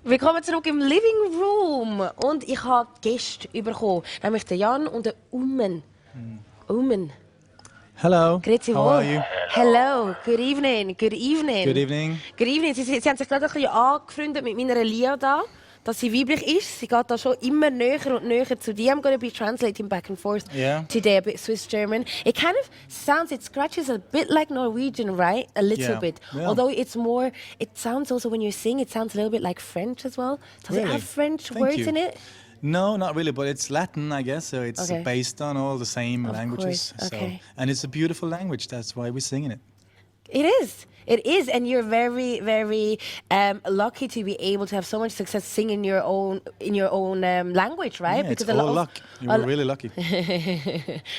Willkommen zurück im Living Room. Und ich habe Gäste bekommen, nämlich den Jan und den Umen. Umen. Hello. Grüezi How wohl. are you? Hello. Good evening. Good evening. Good evening. Good evening. Sie haben sich gerade ein bisschen angefreundet mit meiner Lia da, dass sie weiblich ist. Sie geht da schon immer näher und näher zu dir. I'm going to be translating back and forth today, a bit Swiss German. It kind of sounds, it scratches a bit like Norwegian, right? A little bit. Yeah. Although it's more, it sounds also when you sing, it sounds a little bit like French as well. Does it have French words in it? No, not really, but it's Latin, I guess. So it's based on all the same languages. Okay. And it's a beautiful language. That's why we're singing it. It is. It is, and you're very, very lucky to be able to have so much success singing your own language, right? Yeah, because it's all luck. You were really lucky.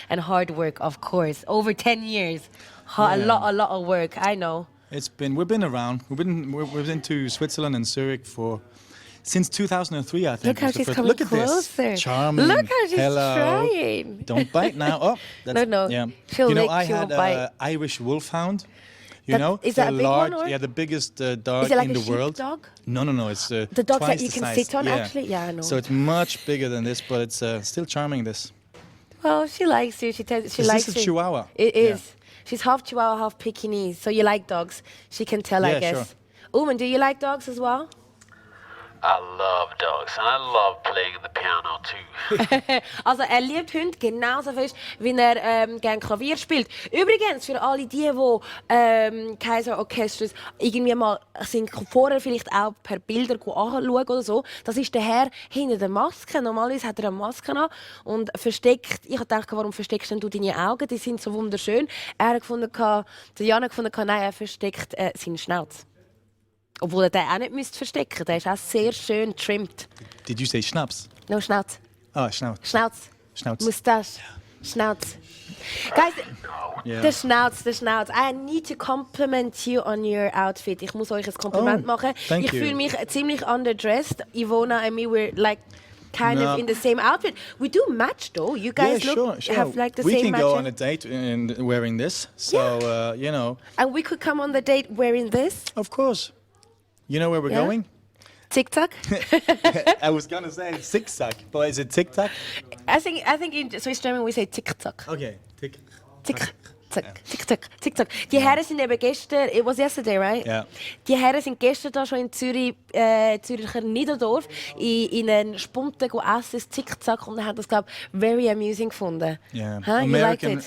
And hard work, of course. Over 10 years, a lot of work. I know. We've been around. We've been to Switzerland and Zurich since 2003, I think. Look how she's coming Look at closer. this. Charming. Look how she's trying. Don't bite now. Oh, no. Yeah. She'll lick, I she had won't bite. an Irish wolfhound. Is that a big one? Or? Yeah, the biggest dog is it like in the a world. Dog? No. It's the dog twice that you the can size. sit on, actually. Yeah, I know. So it's much bigger than this, but it's still charming. This. Well, she likes you. She likes you. Is this a Chihuahua? It is. Yeah. She's half Chihuahua, half Pekingese. So you like dogs? She can tell, I guess. Sure. Uman, do you like dogs as well? I love dogs and I love playing the piano too. Also liebt Hunde genauso fest, wie gerne Klavier spielt. Übrigens, für alle die Kaiser Orchestras irgendwie mal sind vorher vielleicht auch per Bilder anschauen oder so, das ist der Herr hinter der Maske. Normalerweise hat er eine Maske an und versteckt. Ich dachte, warum versteckst du deine Augen? Die sind so wunderschön. Der Jan hat gefunden, nein, er versteckt seinen Schnauz. Obwohl er den auch nicht verstecken müsste. Der ist auch sehr schön trimmed. Did you say Schnaps? No, Schnauz. Oh, Schnauz. Schnauz. Moustache. Schnauz. Guys, the Schnauz. I need to compliment you on your outfit. Ich muss euch ein Kompliment machen. Ich fühle mich ziemlich underdressed. Ivona and me, we're like kind of in the same outfit. We do match though. You guys have like the we same match. We can go on a date wearing this. So, you know. And we could come on the date wearing this? Of course. You know where we're going? TikTok? I was going to say zigzag, but is it TikTok? I think in Swiss German we say TikTok. Okay, TikTok. Die Herren sind eben gestern, it was yesterday, right? Yeah. Die Herren sind gestern da schon in Zürich, Zürcher Niederdorf, in einen Spunten essen, das Zickzack, und haben das, glaube ich, very amusing gefunden. Yeah, huh?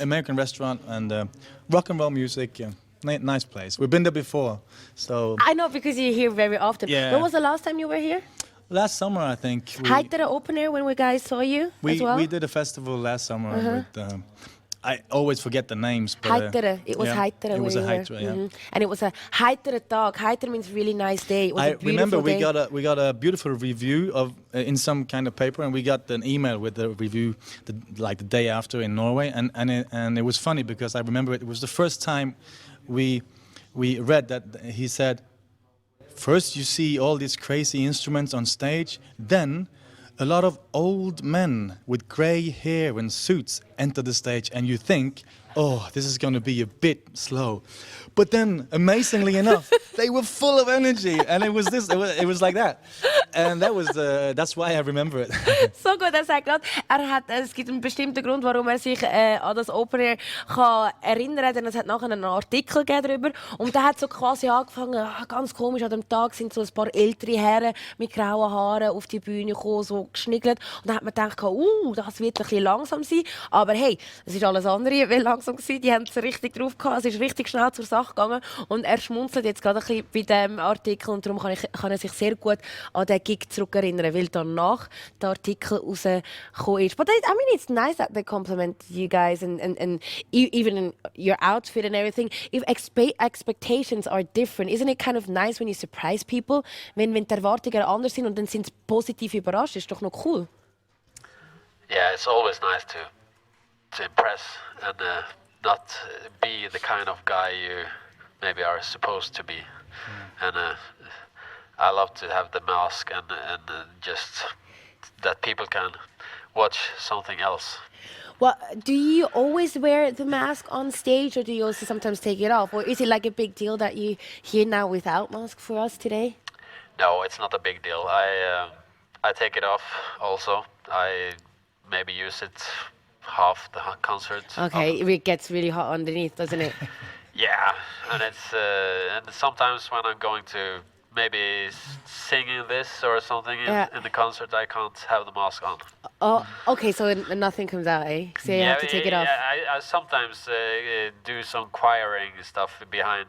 American restaurant and rock and roll music, yeah. Nice place. We've been there before, so. I know, because you're here very often. Yeah. When was the last time you were here? Last summer, I think. Heitere open air when we guys saw you as well? We did a festival last summer with. I always forget the names. But, Heitere. It was Heitere. It was a Heitere, yeah. And it was a Heitere Tag. Heitere means really nice day. It was a remember day. we got a beautiful review of in some kind of paper, and we got an email with the review the day after in Norway, and it was funny because I remember it was the first time we read that he said, first you see all these crazy instruments on stage, then a lot of old men with grey hair and suits enter the stage, and you think, oh, this is going to be a bit slow. But then, amazingly enough, they were full of energy, and it was like that. And that's why I remember it. So gut, er sagt gerade, es gibt einen bestimmten Grund, warum er sich an das Open Air kann erinnern kann. Es hat nachher einen Artikel darüber. Und der hat so quasi angefangen, ganz komisch, an dem Tag sind so ein paar ältere Herren mit grauen Haaren auf die Bühne gekommen, so geschniggelt. Und dann hat man gedacht, das wird ein bisschen langsam sein. Aber hey, es ist alles andere wie langsam gewesen. Die haben es richtig drauf gehabt. Es ist richtig schnell zur Sache gegangen. Und er schmunzelt jetzt gerade ein bisschen bei diesem Artikel. Und darum kann er sich sehr gut an den Gig zurückerinnern, weil danach der Artikel rausgekommen ist. But I mean, it's nice that they compliment you guys and even in your outfit and everything. If expectations are different, isn't it kind of nice when you surprise people? Wenn die Erwartungen anders sind und dann sind sie positiv überrascht, ist doch noch cool. Yeah, it's always nice to impress and not be the kind of guy you maybe are supposed to be. And I love to have the mask and just that people can watch something else. Well, do you always wear the mask on stage, or do you also sometimes take it off? Or is it like a big deal that you're here now without mask for us today? No, it's not a big deal. I take it off also. I maybe use it half the concert. Okay, it gets really hot underneath, doesn't it? Yeah, and it's and sometimes when I'm going to maybe singing this or something in the concert, I can't have the mask on. Oh, okay, so nothing comes out, eh? So you have to take it off. Yeah, I sometimes do some choiring stuff behind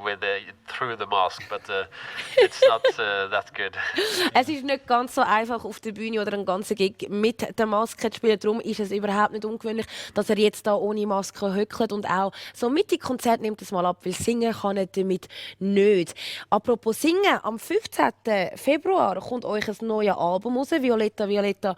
with through the mask, but it's not that good. Es ist nicht ganz so einfach, auf der Bühne oder einen ganzen Gig mit der Maske zu spielen. Darum ist es überhaupt nicht ungewöhnlich, dass er jetzt da ohne Maske hückelt. Und auch so mit dem Konzert nimmt es mal ab, weil singen kann er damit nicht. Apropos Singen, am 15. Februar kommt euch ein neues Album raus. Violetta, Violetta,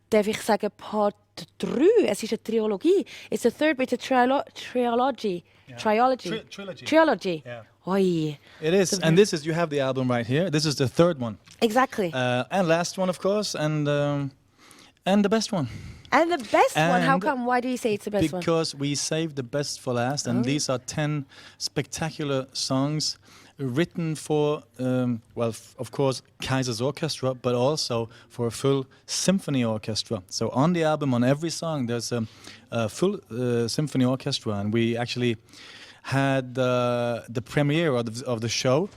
darf ich sagen, Part 3. Es ist eine Trilogie. It's a third, but it's a trilogy. Yeah. Trilogy. Trilogy. Trilogy. Yeah. Oi. It is, and this is, you have the album right here. This is the third one. Exactly. And last one, of course, and the best one. And the best one, how And come? Why do you say it's the best one? Because we saved the best for last, and these are 10 spectacular songs written for, of course, Kaiser's Orchestra, but also for a full symphony orchestra. So on the album, on every song, there's a full symphony orchestra, and we actually had the premiere of the show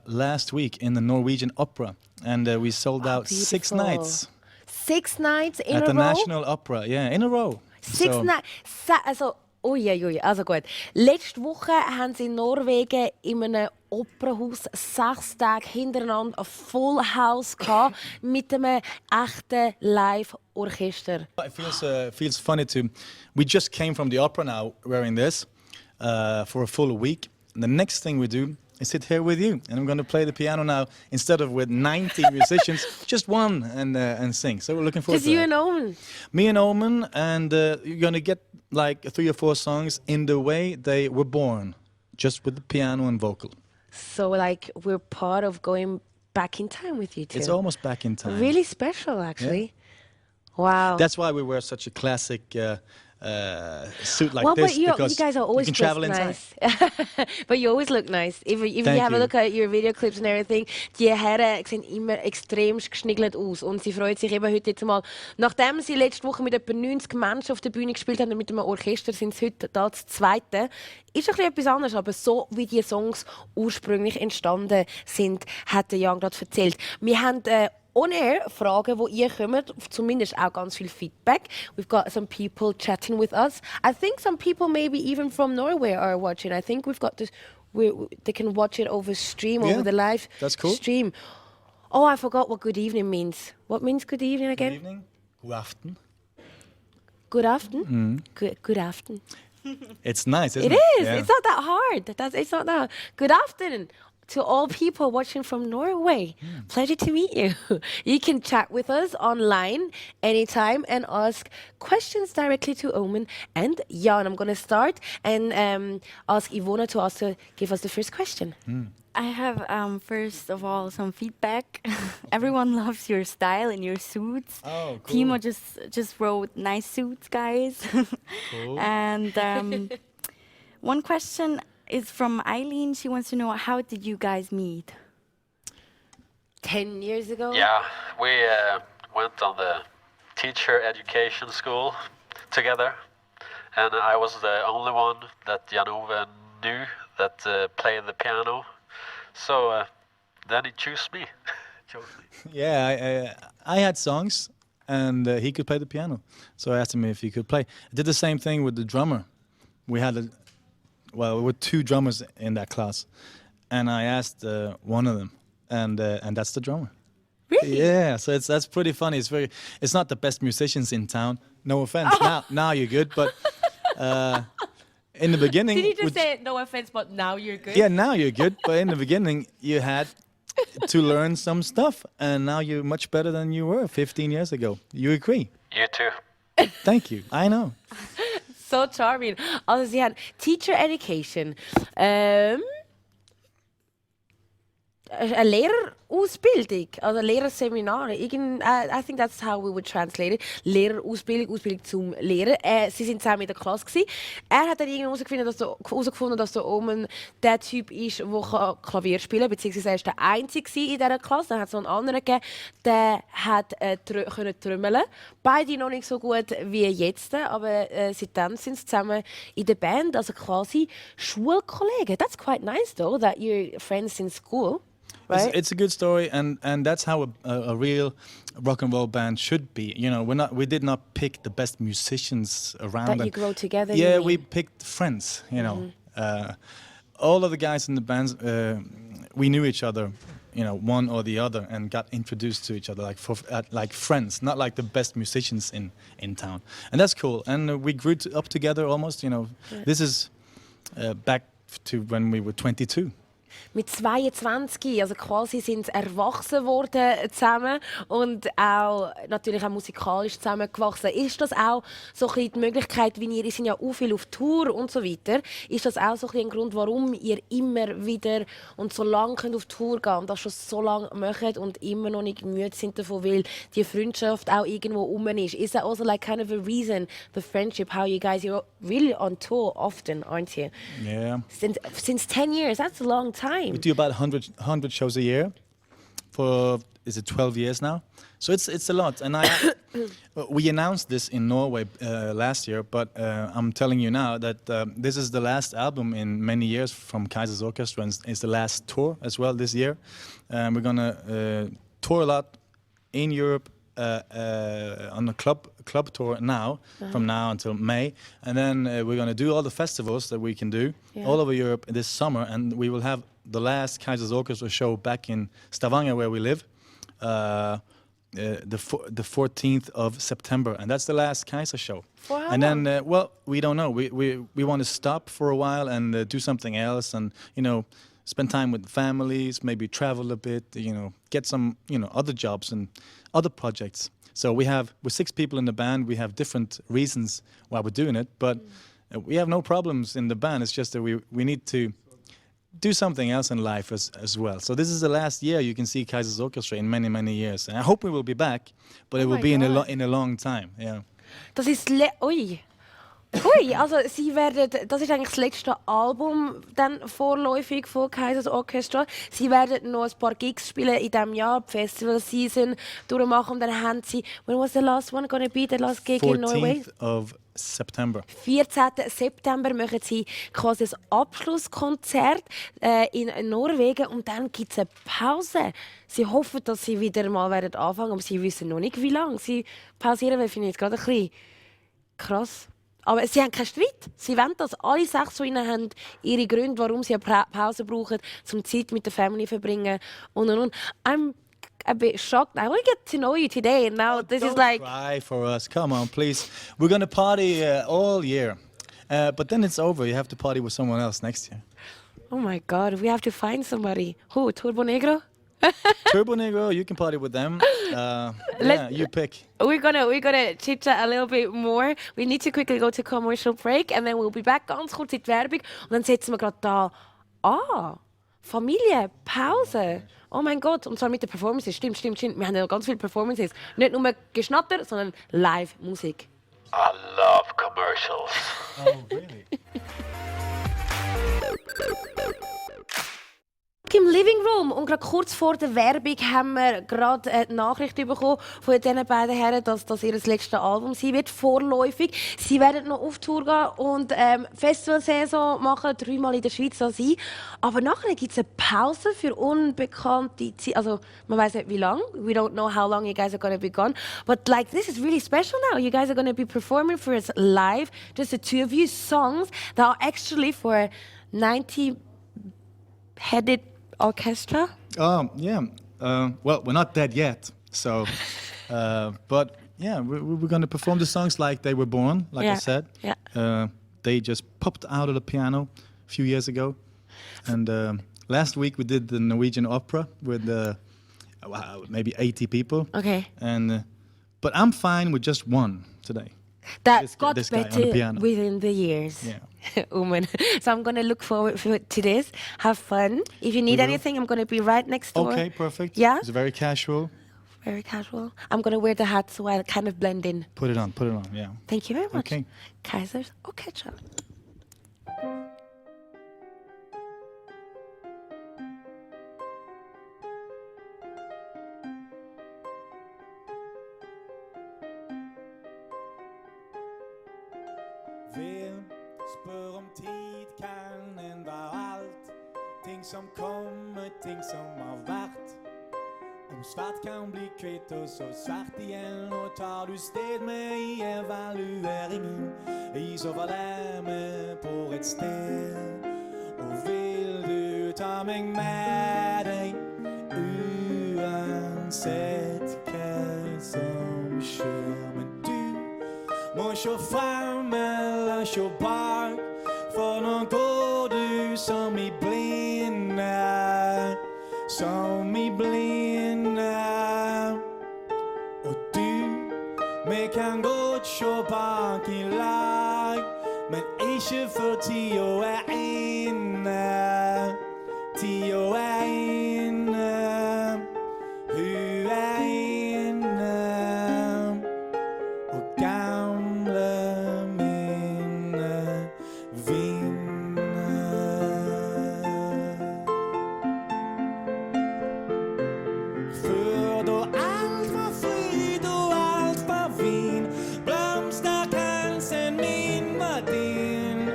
last week in the Norwegian Opera, and we sold out 6 beautiful. nights 6 nights in at a the row? National Opera, yeah, in a row. 6 So- nights. Also, ui, also gut. Letzte Woche haben sie in Norwegen in einem Opernhaus 6 Tage hintereinander ein Full House gehabt, mit einem echten Live-Orchester. It feels funny to. We just came from the opera now, wearing this for a full week. And the next thing we do is sit here with you, and I'm going to play the piano now instead of with 90 musicians, just one and sing. So we're looking forward Just to you that. and Owen. Me and Omen, and you're going to get like 3 or 4 songs in the way they were born, just with the piano and vocal. So, like, we're part of going back in time with you two. It's almost back in time. Really special, actually. Wow. That's why we wear such a classic suit like well, this, but you because guys are always you can travel in dressed time. nice. But you always look nice. If you Thank have a you. look at your video clips and everything, die Herren sehen immer extrem geschniggelt aus. Und sie freut sich eben heute jetzt mal, nachdem sie letzte Woche mit etwa 90 Menschen auf der Bühne gespielt haben und mit einem Orchester, sind sie heute da das Zweite. Ist ein bisschen etwas anderes, aber so wie die Songs ursprünglich entstanden sind, hat der Jan gerade erzählt. Wir haben on-air Fragen, wo ihr kommt, zumindest auch ganz viel Feedback. We've got some people chatting with us. I think some people maybe even from Norway are watching. I think we've got this. They can watch it over stream, Yeah, over the live that's cool. stream. Oh, I forgot what good evening means. What means good evening again? Good evening. Good afternoon. Good afternoon. Good afternoon. It's nice, isn't It it? is. Yeah. It's not that hard. It's not that. Good afternoon to all people watching from Norway. Pleasure to meet you. You can chat with us online anytime and ask questions directly to Omen and Jan. I'm going to start and ask Ivona to also give us the first question. I have, first of all, some feedback. Everyone loves your style and your suits. Oh, cool. Timo just wrote nice suits, guys. Cool. And one question is from Eileen. She wants to know, how did you guys meet? 10 years ago? Yeah, we went on the teacher education school together, and I was the only one that Jan-Ove knew that played the piano. So then he chose me. Yeah, I had songs, and he could play the piano. So I asked him if he could play. I did the same thing with the drummer. We had we were 2 drummers in that class, and I asked one of them, and that's the drummer. Really? Yeah, so that's pretty funny. It's not the best musicians in town. No offense. Now you're good, but in the beginning. Did he just with- say, no offense, but now you're good? Yeah, now you're good, but in the beginning you had to learn some stuff, and now you're much better than you were 15 years ago. You agree? You too. Thank you. I know. So charming. Also, sie hat Teacher Education. Ein Lehrer Lehrerausbildung, also Lehrerseminare. I think that's how we would translate it. Lehrerausbildung, Ausbildung zum Lehrer. Sie sind zusammen in der Klasse gewesen. Er hat dann irgendwann herausgefunden, dass der Omen der Typ ist, der Klavier spielen kann, beziehungsweise er war der Einzige in dieser Klasse. Dann hat es noch einen anderen gegeben, der hat können trommeln. Beide noch nicht so gut wie jetzt, aber seitdem sind sie zusammen in der Band, also quasi Schulkollegen. That's quite nice though, that you're friends in school. Right? It's a good story, and that's how a real rock and roll band should be. You know, we did not pick the best musicians around. That and you grow together. yeah, we picked friends. You know, all of the guys in the bands, we knew each other. You know, one or the other, and got introduced to each other like friends, not like the best musicians in town, and that's cool. And we grew up together almost. You know, this is back to when we were 22. Mit 22, also quasi sind sie erwachsen worden zusammen und auch natürlich auch musikalisch zusammengewachsen. Ist das auch so ein bisschen die Möglichkeit, wie ihr sind ja auch viel auf Tour und so weiter, ist das auch so ein, ein Grund, warum ihr immer wieder und so lange auf Tour gehen und das schon so lange macht und immer noch nicht müde sind davon, weil die Freundschaft auch irgendwo rum ist? Is that also like kind of a reason, the friendship, how you guys, you're really on tour often, aren't you? Yeah. Since 10 years, that's a long time. We do about 100 shows a year for, is it 12 years now? So it's a lot. And we announced this in Norway last year, but I'm telling you now that this is the last album in many years from Kaiser's Orchestra, and it's the last tour as well this year. We're going to tour a lot in Europe on a club tour now, from now until May, and then we're going to do all the festivals that we can do all over Europe this summer, and we will have the last Kaiser's Orchestra show back in Stavanger, where we live, the 14th of September, and that's the last Kaiser show. For how and long? then, well, we don't know. We want to stop for a while and do something else, and spend time with families, maybe travel a bit, get some, other jobs and other projects. So we're 6 people in the band. We have different reasons why we're doing it, but we have no problems in the band. It's just that we need to do something else in life as well. So this is the last year you can see Kaiser's Orchestra in many, many years. And I hope we will be back, but it will be in a long time. Yeah. Das ist Ui, also sie werden, das ist eigentlich das letzte Album dann vorläufig von Kaiser's Orchestra. Sie werden noch ein paar Gigs spielen in diesem Jahr, die Festival Season durchmachen und dann haben sie, when was the last one gonna be, the last gig in Norway? 14th of September. 14. September machen sie quasi ein Abschlusskonzert in Norwegen und dann gibt es eine Pause. Sie hoffen, dass sie wieder mal werden anfangen, aber sie wissen noch nicht, wie lange sie pausieren, weil finde ich jetzt gerade ein bisschen krass. Aber sie haben keinen Streit. Sie wollen das. Alle 6 von ihnen haben ihre Gründe, warum sie eine Pause brauchen, um Zeit mit der Family zu verbringen und. I'm a bit shocked. I want to get to know you today, and now this is like. Cry for us. Come on, please. We're gonna party all year, but then it's over. You have to party with someone else next year. Oh my God, we have to find somebody. Who? Turbo Negro? Turbo Negro, you can party with them. You pick. We're gonna chit chat a little bit more. We need to quickly go to commercial break, and then we'll be back. Ganz kurz in die Werbung und dann setzen wir gerade da. Familie, Pause. Oh mein Gott, und zwar mit den Performances. Stimmt. Wir haben ja ganz viele Performances. Nicht nur Geschnatter, sondern Live-Musik. I love commercials. Oh, really? Im Living Room und gerade kurz vor der Werbung haben wir gerade eine Nachricht bekommen von diesen beiden Herren, dass das ihr letztes Album sein wird, vorläufig. Sie werden noch auf Tour gehen und Festivalsaison machen, 3-mal in der Schweiz sein. Aber nachher gibt es eine Pause für unbekannte Zeit. Also man weiß nicht wie lange. We don't know how long you guys are going to be gone. But like this is really special now. You guys are going to be performing for us live, just the two of you, songs that are actually for 90-headed orchestra. Oh, yeah. Well, we're not dead yet. So, but yeah, we're going to perform the songs like they were born, like I said. Yeah. They just popped out of the piano a few years ago. And last week we did the Norwegian opera with maybe 80 people. Okay. And but I'm fine with just one today. that This got guy on the better piano. within the years. Yeah. Woman. So I'm gonna look forward to this. Have fun. If you need will. anything, I'm gonna be right next door. Okay, perfect. Yeah? It's very casual. Very casual. I'm gonna wear the hat so I kind of blend in. Put it on, yeah. Thank you very much. Okay. Kaisers Orchestra. Hvem spør om tid kan endre alt? Ting som kommer, ting som har vært. Om svart kan bli kvitt og så svart igjen. Nå tar du sted med i evalueringen. I så fall er vi på et sted. Og vil du ta meg med deg? Uansett hva som skjer. Men du må se frem eller se bak, for nå går du som i blinde, som i blinde. Og du, vi kan godt se bak i lag, men ikke for tida er inne, tida er inne, hun er inne. Og gamle minner vinner. Før da alt var fryd og alt var vin, blomsterkransen min var din,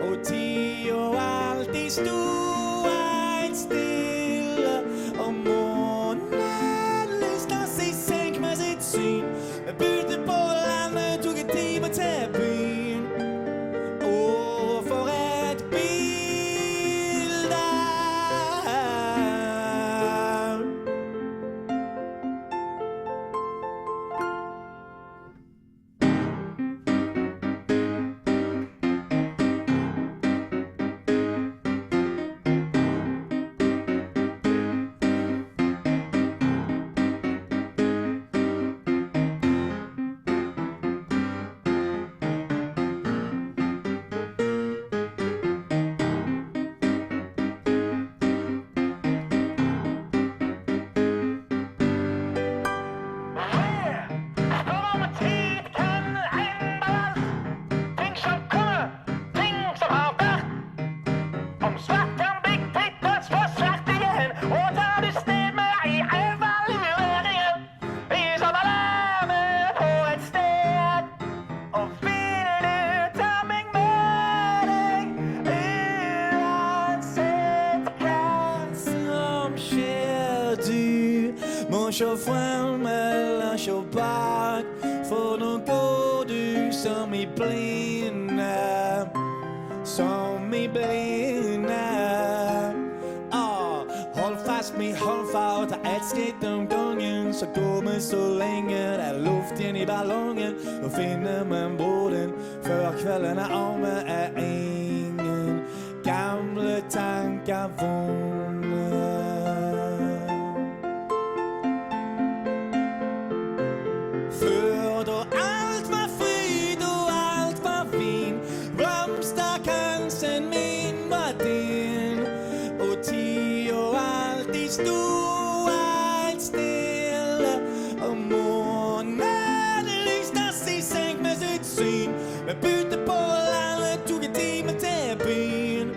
og tida alltid stod helt stille, og månen lyste seg senk med sitt syn. Jeg bodde på landet, tok en time til byen. Åh, for et bilde. Se frem eller se bak, for nå går du som i blinde, som i blinde. Hold fast min håndfar og ta et skritt om gangen, så går vi så lenge det er luft igjen i ballongen, og finner man båten før kvelden er omme, er ingen gamle tanker vonde. Før da alt var fryd og alt var vin, blomsterkransen min var din, og tida alltid stod helt stille, og månen lyste seg senk med sitt syn. Vi bodde på landet, tok en time til byen.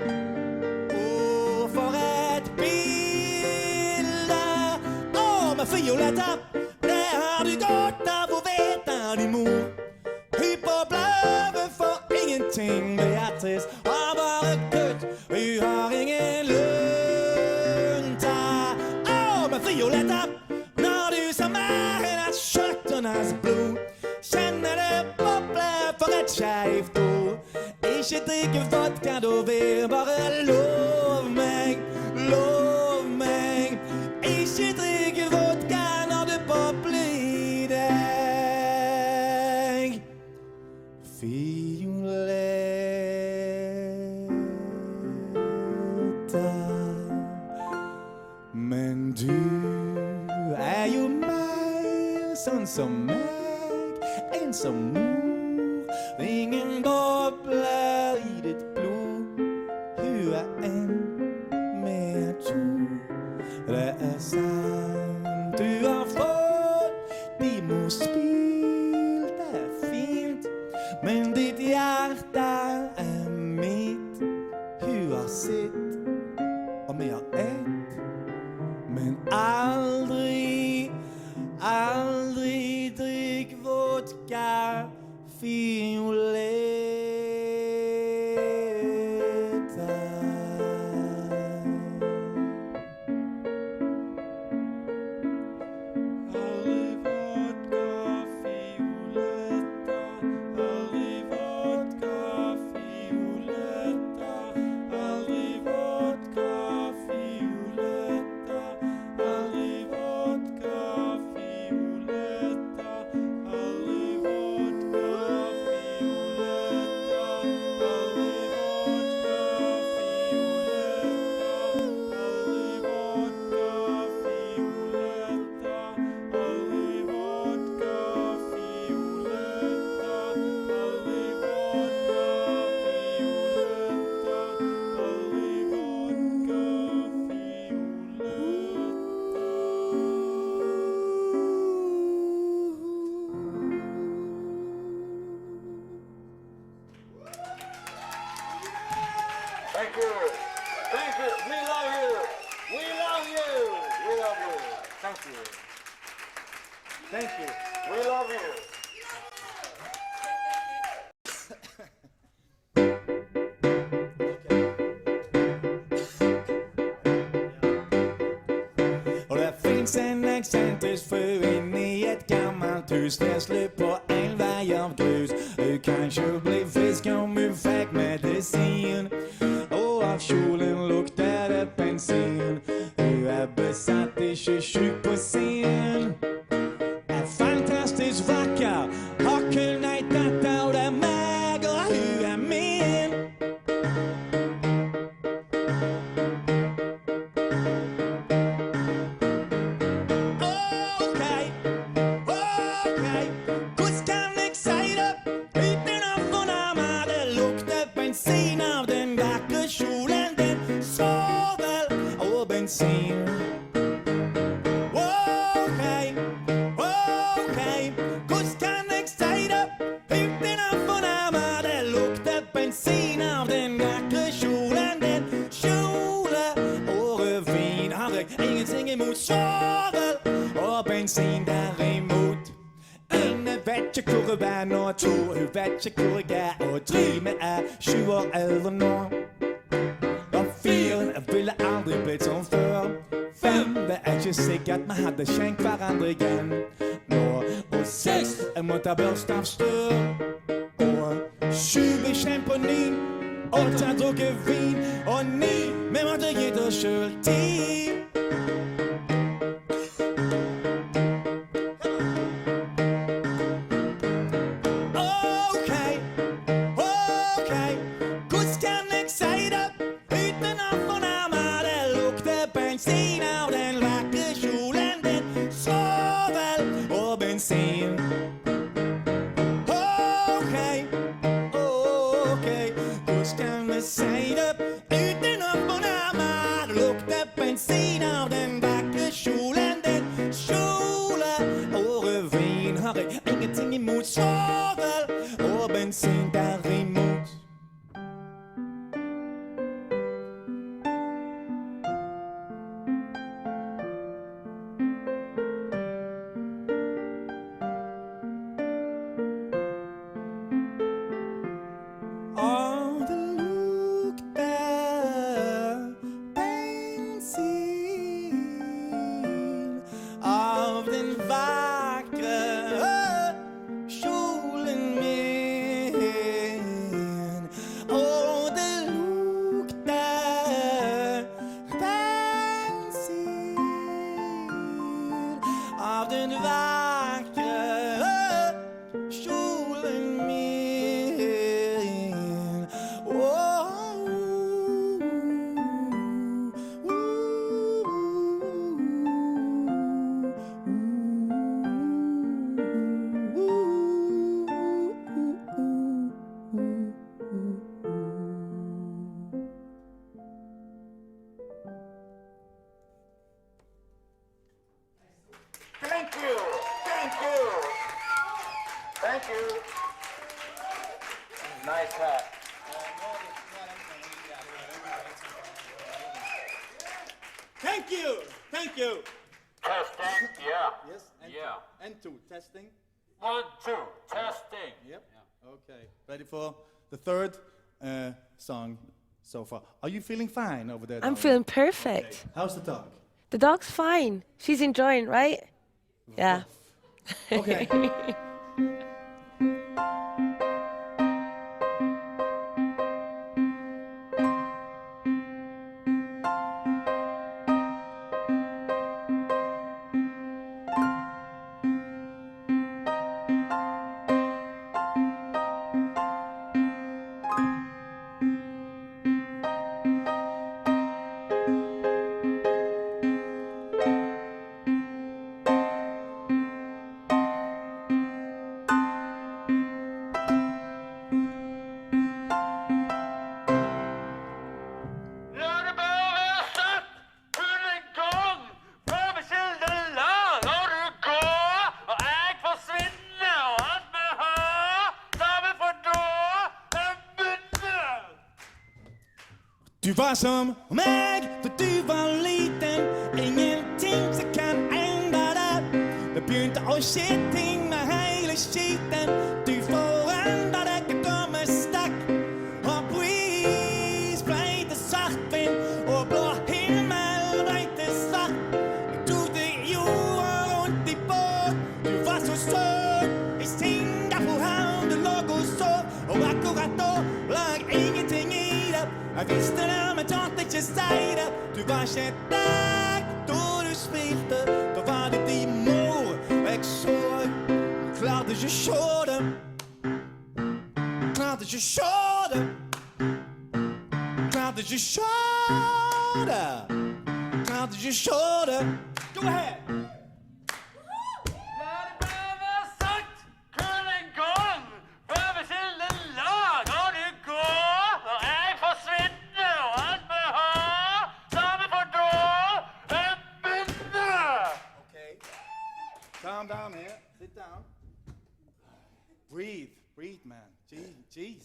Åh, for et bilde. Åh, med Violetta, det har du godt av å vite din mor. Hun på bløve for ingenting. Beatrice har bare kutt, hun har ingen lunta. Åh, med Violetta, når du ser mer enn et kjøtt og hans blod, kjenner det boble for et skjevt ord. Ikke drikke vodka, da vil bare lov meg, lov meg. Ikke drikke vodka når det bobler i deg. Violetta, men du er jo mer sånn som meg, en som mor det sant. Du har fått de motspill, det fint. Men ditt hjerte mitt. Hun har sitt, og vi har ett. Men aldri, aldri drikk vodka Violetta. Aldri vodka Violetta. Aldri vodka Violetta. Aldri vodka Violetta. Aldri vodka Violetta. Aldri vodka Violetta. Aldri vodka Violetta. Aldri vodka Violetta. Aldri vodka Violetta. Aldri vodka Thank you. Thank you. We love you. We love you. We love you. Thank you. Thank you. We love you. Og der finns en excentrisk fru inne i ett gammalt hus. Där slut på en väg av grus. Du kanske blir frisk om du fick medicin. Och av kjolen luktar det bensin. Du är besatt i 27%. Är fantastiskt vacker. Har kunnat detta och det mager. Hur är min? Okej, okej. Hvordan kan jeg si det uten å fornærme? Det lukter bensin av den vakre kjolen. Den svovel og bensin. Okej, okej. Hvordan kan jeg si det uten å fornærme? Det lukter bensin av den vakre kjolen. Den kjole og rødvin har jeg ingenting imot. Svovel og bensin derimot. Ene vet ikke hvor jeg er nå. To, hun vet ikke hvor jeg er. Og tre, vi er 20 år eldre nå. Og fire, jeg ville aldri blitt som før. Fem, det er ikke sikkert vi hadde kjent hverandre igjen nå. Og seks, jeg må ta børst av stør. Og sju, vi kjent på ny. Åtte, har drukket vin. Og ni, vi måtte gitt oss selv tid. Okej, okej. Hvordan kan jeg si det uten å fornærme? Det lukter bensin av den vakre kjolen. Den svovel og bensin. Okej, okej. Hvordan kan vi si det uten å fornærme? Det lukter bensin av den vakre kjolen. Den kjole og rødvin har jeg ingenting imot. Svovel og bensin derimot. Og det lukter bensin. Thank you. Thank you. Testing, yeah. Yes. Yeah. And 2. Testing. 1, 2, testing. Yep. Okay. Ready for the third song so far. Are you feeling fine over there? I'm darling? feeling perfect. How's the dog? The dog's fine. She's enjoying, right? Yeah. Okay. Du var som meg da du var liten. Ingenting som kan endre det. Det begynte å skje ting med hele skiten. Du forandret deg, det kom en stakk. Og breeze ble til sartvind, og blå himmel ble til svart. Jeg tok deg jorda rundt i båt. Du var så søt i Singapore havn. Du lå og sov, og akkurat da la jeg ingenting i det. Jeg visste det, men torde ikke si det. Du var ikke deg da du spilte. Da var det din mor jeg så. Klarte ikke sjå det. Klarte ikke sjå det. Klarte ikke sjå det. Klarte ikke sjå det. Go ahead! Calm down here. Sit down. Breathe. Breathe, man. Jeez.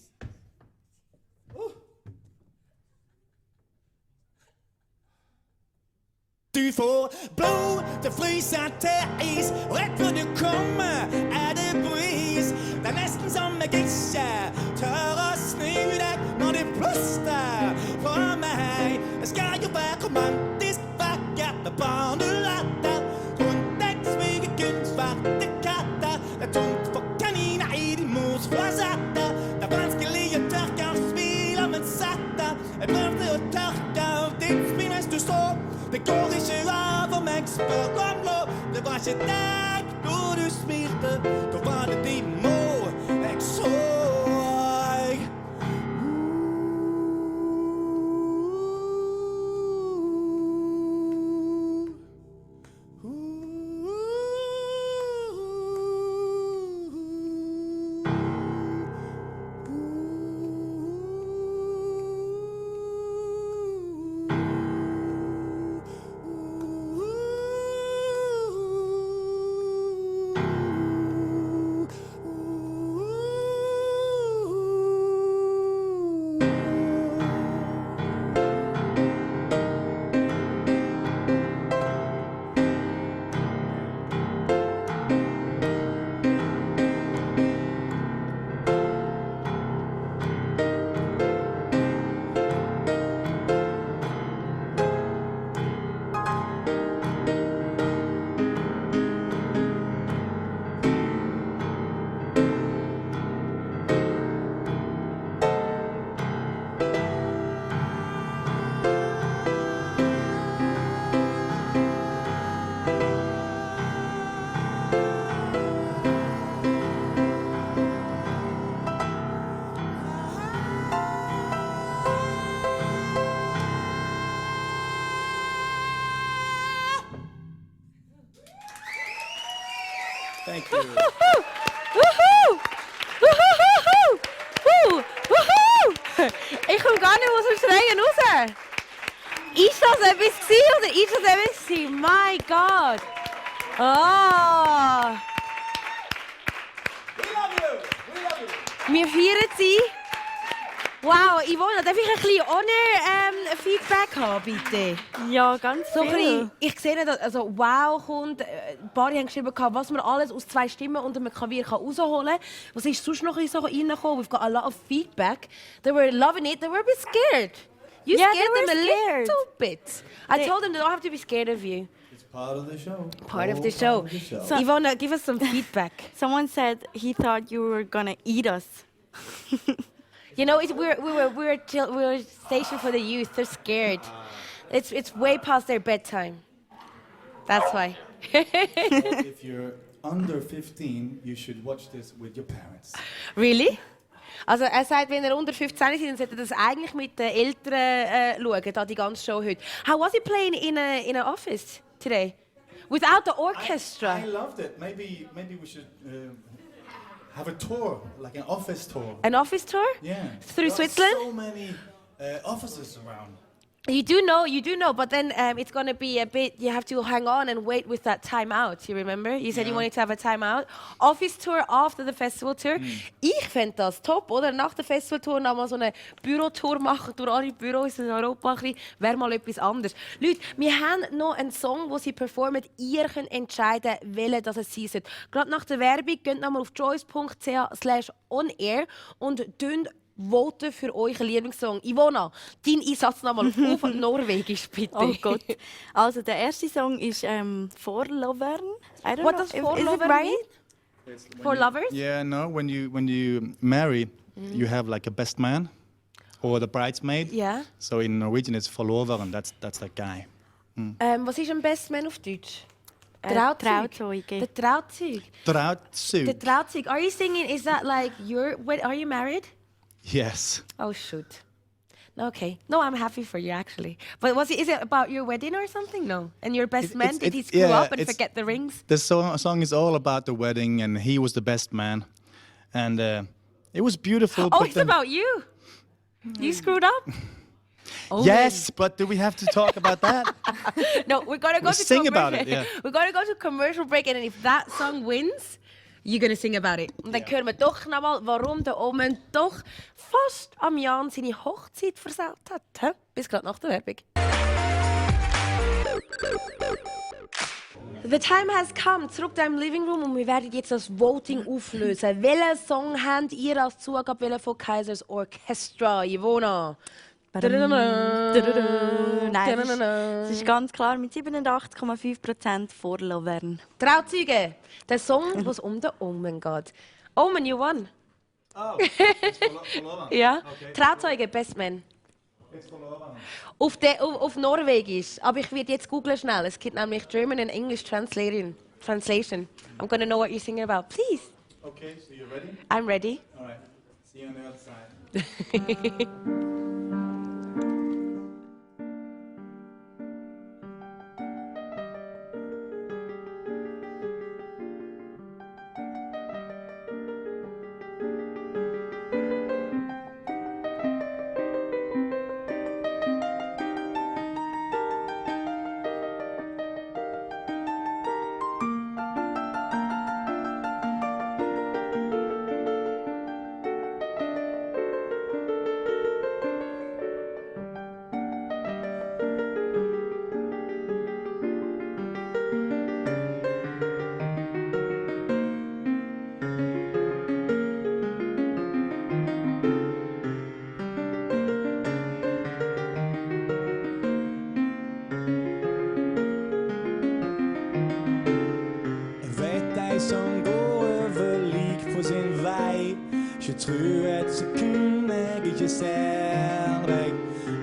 Du får blod til fryser til is. Rett før du kommer er det breeze. Det er nesten som jeg ikke tør å snu deg når det pluster på meg. Jeg skal jo være romantisk vakker med barnelatter. Rundt deg smyger kun svarte katter. Det er tungt for kaniner i din mors flasette. Det er vanskelig å tørke av smil av en satter. Jeg prøvde å tørke av ditt smil mens du så. Det går ikke av om jeg spør om lov. Det var ikke deg da du smilte. Da var det din mor jeg så. Thank you. Ich komme gar nicht aus dem Schreien raus. Ist das etwas gewesen, oder ist das etwas gewesen? My God. Oh. We love you. We love you. Wir feiern sie. Wow, Ivona, darf ich ein bisschen ohne Feedback haben, bitte? Ja, ganz So ein viel. bisschen, ich sehe nicht, also wow kommt, Barry haben geschrieben, was man alles aus 2 Stimmen und einem Klavier rausholen kann. Was ist sonst noch so reingekommen? We've got a lot of feedback. They were loving it, they were a bit scared. You Yeah, scared they them were a scared. little bit. I told them they don't have to be scared of you. It's part of the show. Part of All the show. Part of the show. So- Ivona, give us some feedback. Someone said he thought you were gonna eat us. You know, we're stationed for the youth. They're scared. It's way past their bedtime. That's why. If you're under 15, you should watch this with your parents. Really? Also er sagt, wenn ihr unter 15 seid, dann solltet ihr das eigentlich mit den Eltern schauen, da die ganze Show heute. How was it playing in an office today? Without the orchestra? I loved it. Maybe we should have a tour, like an office tour. An office tour? Yeah. Through There are Switzerland? So many offices around. You do know, but then it's going to be a bit, you have to hang on and wait with that time out, you remember? You said you wanted to have a time out. Office tour after the festival tour. Ich fände das top, oder? Nach der Festivaltour noch mal so eine Bürotour machen durch alle Büros in Europa. Wäre mal etwas anderes. Leute, wir haben noch einen Song, den sie performen. Ihr könnt entscheiden, welchen das es sein soll. Gerade nach der Werbung geht nochmal auf joyce.ch/onair und voten für euren Lieblingssong. Ivona, dein Einsatz nochmal auf Norwegisch, bitte. Oh Gott. Also der erste Song ist Forlovern. I don't What know. does Is it Forlovern right? mean? For lovers? Yeah, no. When you marry, you have like a best man, or the bridesmaid. Ja. So in Norwegian it's forloveren. That's that guy. Was ist ein Best Man auf Deutsch? Trauzeuge. Der Trauzeug. Trautzeug. Der Trauzeug. Are you singing, is that like are you married? Yes. Oh shoot. Okay. No, I'm happy for you actually. But is it about your wedding or something? No. And your best man, did he screw up and forget the rings? The song is all about the wedding, and he was the best man, and it was beautiful. Oh, but it's then- about you. You screwed up? Oh, Yes, but do we have to talk about that? No, we're gonna go We'll to sing about commercial- it, yeah. We're gonna go to commercial break, and then if that song wins, you're gonna sing about it. Und dann hören wir doch nochmal, warum der Omen doch fast am Jan seine Hochzeit versaut hat. Hä? Bis gerade nach der Werbung. The time has come. Zurück da im Living Room und wir werden jetzt das Voting auflösen. Welchen Song habt ihr als Zugabe von Kaisers Orchestra? Ivona? Nein, es ist ganz klar mit 87,5% Forlovern. Trauzeuge, der Song, wo es um den Omen geht. Omen, you won. Oh, Ja. Trauzeuge, Best Man. Auf Norwegisch. Aber ich werde jetzt googlen schnell. Es gibt nämlich German and English translation. I'm gonna know what you're singing about. Please. Okay, so you're ready? I'm ready. All right. See you on the other side. Som går over lik på sin vei. Ikke tro et sekund jeg ikke ser deg.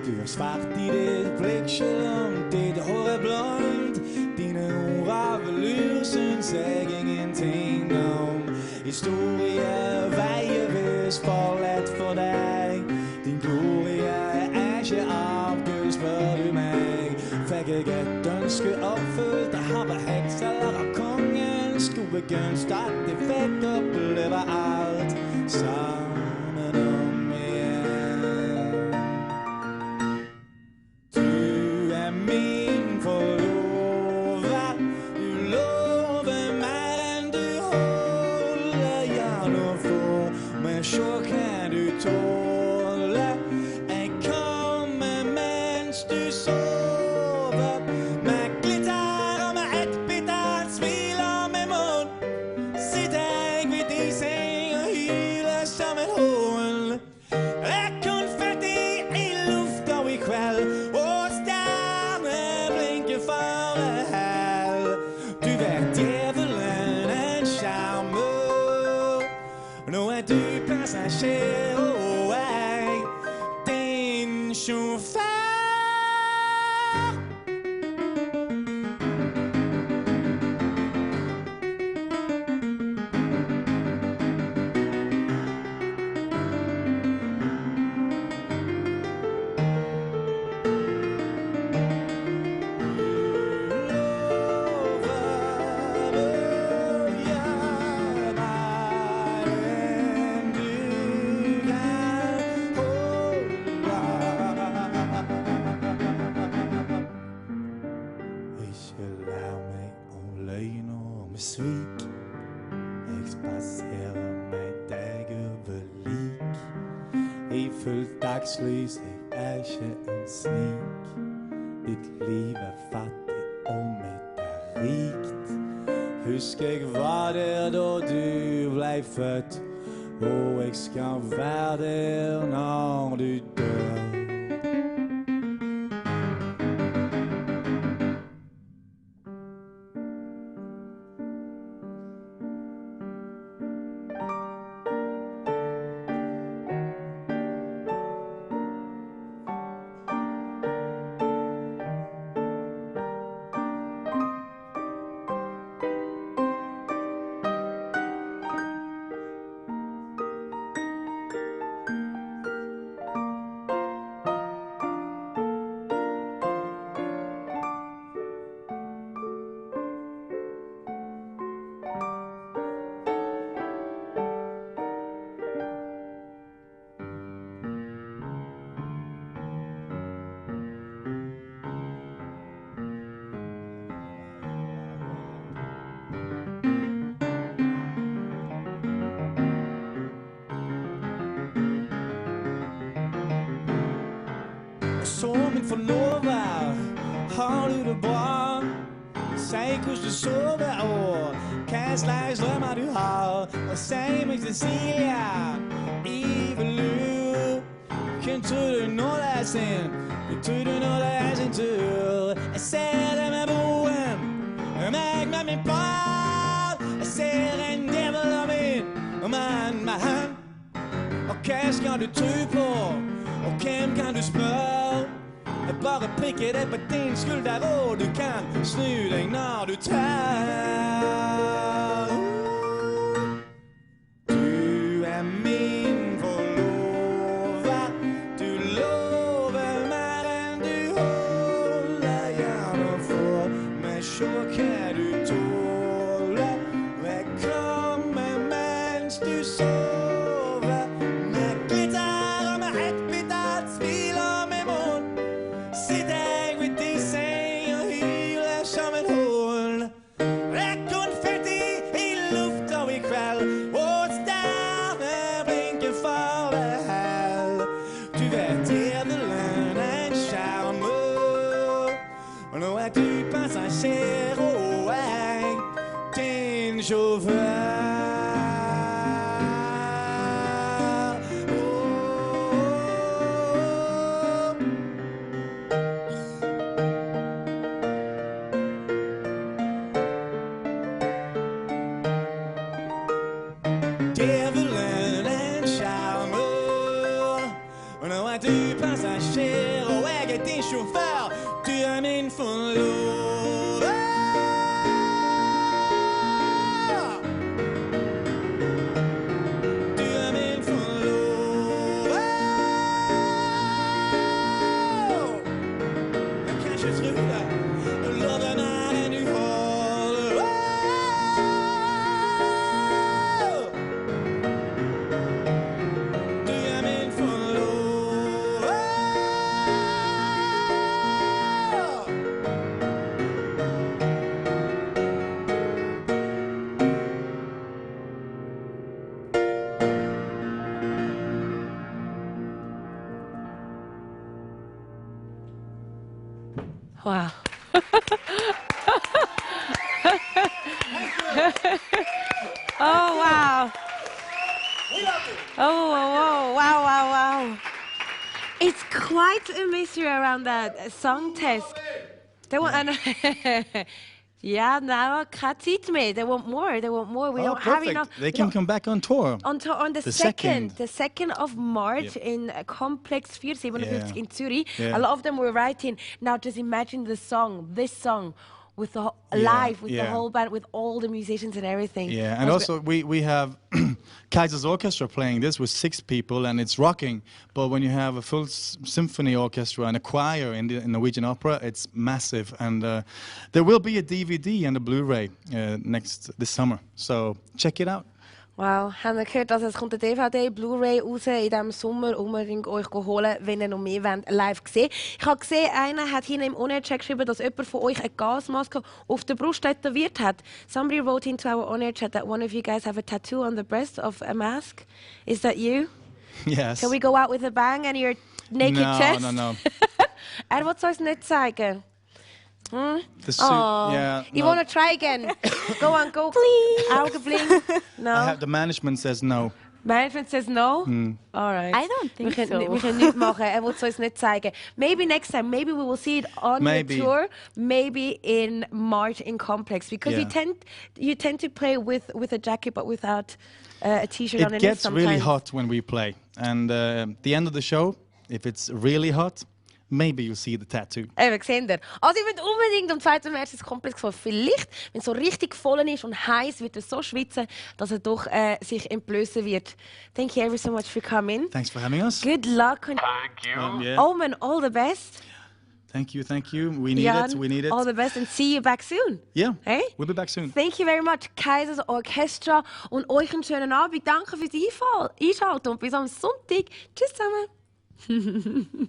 Du er svart i ditt blikk, selv om ditt hår er blondt. Dine ord av lur syns jeg ingenting om. Historie veier visst for lett for deg. Din glorie er ikke av Gud, spør du meg. Fikk jeg et ønske oppfylt av haveheks eller av kongen? Skulle gunst at jeg fikk oppleve alt sammen om igjen. Du er min forlover, du lover mer enn du holder. Ja, nå får vi sjå hva du tåler. Med glitter og med et bittert smil om min munn sitter jeg ved din seng og hyler som et hån. Det er konfetti i lufta i kveld, og stjerner blinker farvel. Du vet djevelen en sjarmør. Nå er du passasjer og jeg din sjåfør. Ikke lær meg om løgn og om svik. Jeg spaserer med deg over lik. I fullt dagslys, jeg er ikke en snik. Ditt liv er fattig og mitt er rikt. Husk jeg var der da du blei født, og jeg skal være der når du dør. Så min forlover, har du det bra? Si hvordan du sover og hva slags drømmer du har. Og si meg Cecilia, i velur, hvem tror du nå det er sin? Hvem tror du nå det er sin tur? Jeg ser det med broen, meg med min barn. Jeg ser en djevel av min, og mann med han. Og hva skal du tro på? Og hvem kan du spørre? Jeg bare prikker deg på din skulder, og du kan snu deg når du tør. Du er min forlover. Du lover mer enn du holder. Gjerne for meg sjå hva du tåler. Jeg kommer mens du sover. Med glitter og med et bittert smil om min munn sitter jeg ved din seng og hyler som en hån. Det er konfetti i lufta i kveld, og stjerner blinker farvel. Du vet djevelen er en sjarmør, og nå er du passasjer og jeg din sjåfør. Djevelen er en sjarmør, og nå er du passasjer og jeg er din sjåfør. Du er min forlover. Du er min forlover. Jeg kan ikke tro det. Loven er en du holder. Du er min forlover. Wow. Oh, wow. Oh, wow, wow, wow, wow. It's quite a mystery around that song test. They want, yeah, now keine Zeit mehr. They want more. They want more. We don't have enough. They can come back on tour. On the The second, second. the 2nd of March Yep. in Complex 457 Yeah. in Zurich. Yeah. A lot of them were writing. Now just imagine this song, with the Yeah, live, with the yeah. whole band, with all the musicians and everything. Yeah, and Must also we have Kaiser's Orchestra playing this with 6 people, and it's rocking. But when you have a full symphony orchestra and a choir in the Norwegian Opera, it's massive. And there will be a DVD and a Blu-ray this summer, so check it out. Wow, haben wir gehört, also es kommt eine DVD, Blu-ray raus in diesem Sommer, unbedingt euch holen, wenn ihr noch mehr wollt, live sehen. Ich habe gesehen, einer hat hier im On-Air-Chat geschrieben, dass jemand von euch eine Gasmaske auf der Brust tätowiert hat. Somebody wrote into our On-Air-Chat that one of you guys have a tattoo on the breast of a mask. Is that you? Yes. Can we go out with a bang and your naked no, chest? No. Er will es uns nicht zeigen. The suit, Oh, yeah. you no. want to try again? Go on, go. Please. Augenblink. No. The management says no. Management says no? All right. I don't think wir so. Wir können nichts machen. Er will es uns nicht zeigen. Maybe next time. Maybe we will see it on Maybe. the tour. Maybe in March in Complex. Because Yeah. you tend to play with a jacket but without a t-shirt It underneath gets sometimes. really hot when we play. And the end of the show, if it's really hot, maybe you'll see the tattoo. Eben, seht ihr. Also, ihr müsst unbedingt am 2. März ins Komplex kommen. Vielleicht, wenn es so richtig voll ist und heiß, wird er so schwitzen, dass er doch sich entblößen wird. Thank you ever so much for coming. Thanks for having us. Good luck. And Thank you. Yeah. Omen, all the best. Thank you. We need Jan, it. We need it. all the best and see you back soon. Yeah. Hey? We'll be back soon. Thank you very much, Kaisers Orchestra. Und euch einen schönen Abend. Danke fürs Einschalten und bis am Sonntag. Tschüss zusammen.